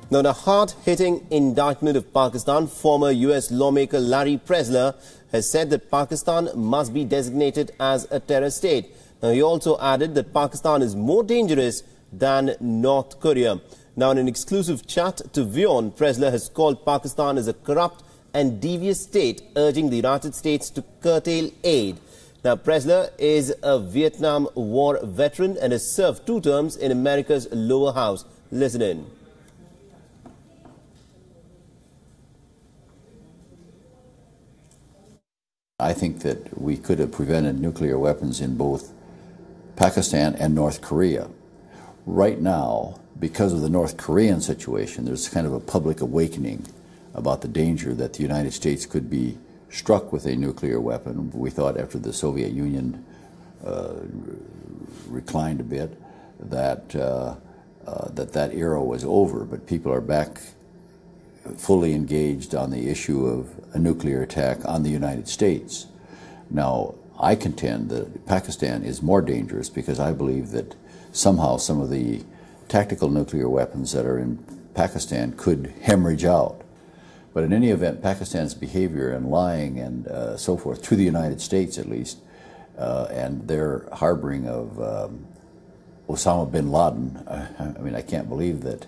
Now, in a hard-hitting indictment of Pakistan, former US lawmaker Larry Pressler has said that Pakistan must be designated as a terror state. Now, he also added that Pakistan is more dangerous than North Korea. Now, in an exclusive chat to WION, Pressler has called Pakistan as a corrupt and devious state, urging the United States to curtail aid. Now, Pressler is a Vietnam War veteran and has served 2 terms in America's lower house. Listen in. I think that we could have prevented nuclear weapons in both Pakistan and North Korea. Right now, because of the North Korean situation, there's kind of a public awakening about the danger that the United States could be struck with a nuclear weapon. We thought after the Soviet Union reclined a bit that that era was over, but people are back fully engaged on the issue of a nuclear attack on the United States. Now, I contend that Pakistan is more dangerous because I believe that somehow some of the tactical nuclear weapons that are in Pakistan could hemorrhage out. But in any event, Pakistan's behavior and lying and so forth, to the United States at least, and their harboring of Osama bin Laden, I mean, I can't believe that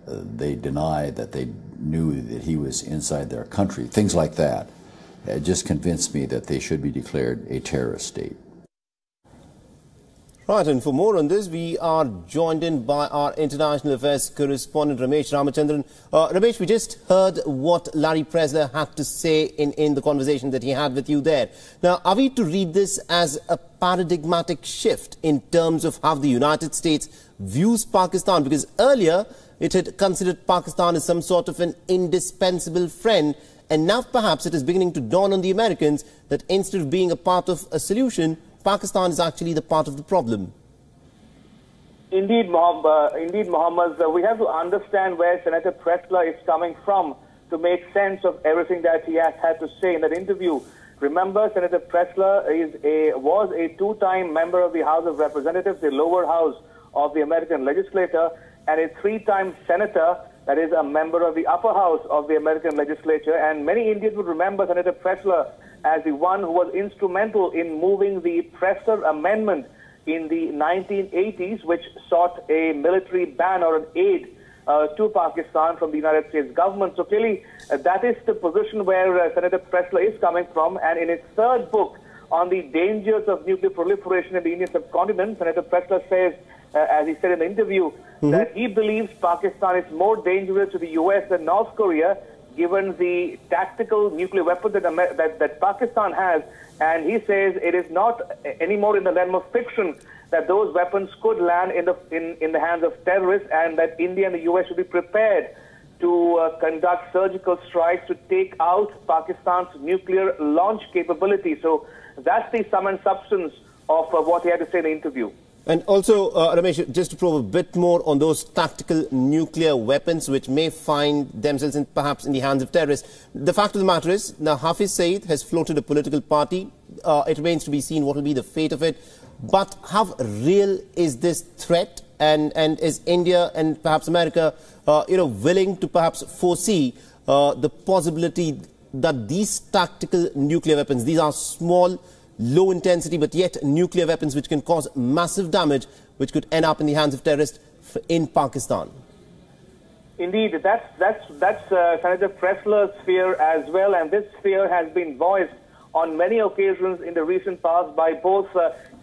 they deny that they knew that he was inside their country. Things like that just convinced me that they should be declared a terrorist state. Right, and for more on this, we are joined in by our international affairs correspondent, Ramesh Ramachandran. Ramesh, we just heard what Larry Pressler had to say in the conversation that he had with you there. Now, are we to read this as a paradigmatic shift in terms of how the United States views Pakistan? Because earlier, it had considered Pakistan as some sort of an indispensable friend, and now perhaps it is beginning to dawn on the Americans that instead of being a part of a solution, Pakistan is actually the part of the problem. Indeed, Mohammed, we have to understand where Senator Pressler is coming from to make sense of everything that he has had to say in that interview. Remember, Senator Pressler was a 2-time member of the House of Representatives, the lower house of the American legislature, and a 3-time senator, that is a member of the upper house of the American legislature. And many Indians would remember Senator Pressler as the one who was instrumental in moving the Pressler Amendment in the 1980s, which sought a military ban or an aid to Pakistan from the United States government. So clearly, that is the position where Senator Pressler is coming from. And in his 3rd book on the dangers of nuclear proliferation in the Indian subcontinent, Senator Pressler says, as he said in the interview, that he believes Pakistan is more dangerous to the U.S. than North Korea, given the tactical nuclear weapons that Pakistan has. And he says it is not anymore in the realm of fiction that those weapons could land in the hands of terrorists, and that India and the U.S. should be prepared to conduct surgical strikes to take out Pakistan's nuclear launch capability. So that's the sum and substance of what he had to say in the interview. And also, Ramesh, just to probe a bit more on those tactical nuclear weapons which may find themselves perhaps in the hands of terrorists. The fact of the matter is, now Hafiz Saeed has floated a political party. It remains to be seen what will be the fate of it. But how real is this threat? And is India and perhaps America, willing to perhaps foresee the possibility that these tactical nuclear weapons, these are small, low intensity, but yet nuclear weapons which can cause massive damage, which could end up in the hands of terrorists in Pakistan? Indeed, that's Senator Pressler's fear as well, and this fear has been voiced on many occasions in the recent past by both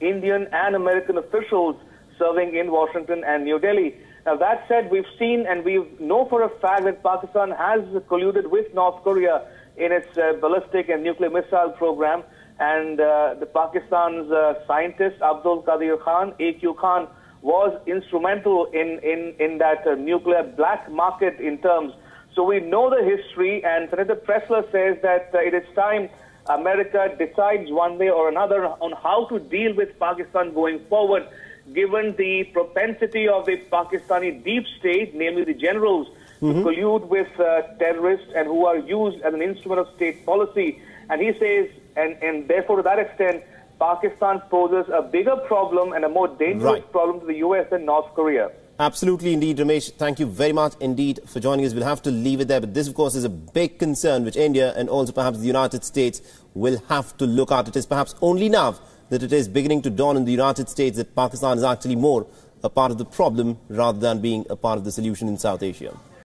Indian and American officials serving in Washington and New Delhi. Now, that said, we've seen and we know for a fact that Pakistan has colluded with North Korea in its ballistic and nuclear missile program. And the Pakistan's scientist Abdul Qadir Khan, AQ Khan, was instrumental in that nuclear black market in terms. So we know the history, and Senator Pressler says that it is time America decides one way or another on how to deal with Pakistan going forward, given the propensity of the Pakistani deep state, namely the generals, to collude with terrorists and who are used as an instrument of state policy. And he says, and therefore to that extent, Pakistan poses a bigger problem and a more dangerous problem to the U.S. than North Korea. Absolutely, indeed, Ramesh. Thank you very much indeed for joining us. We'll have to leave it there. But this, of course, is a big concern which India and also perhaps the United States will have to look at. It is perhaps only now that it is beginning to dawn in the United States that Pakistan is actually more a part of the problem rather than being a part of the solution in South Asia.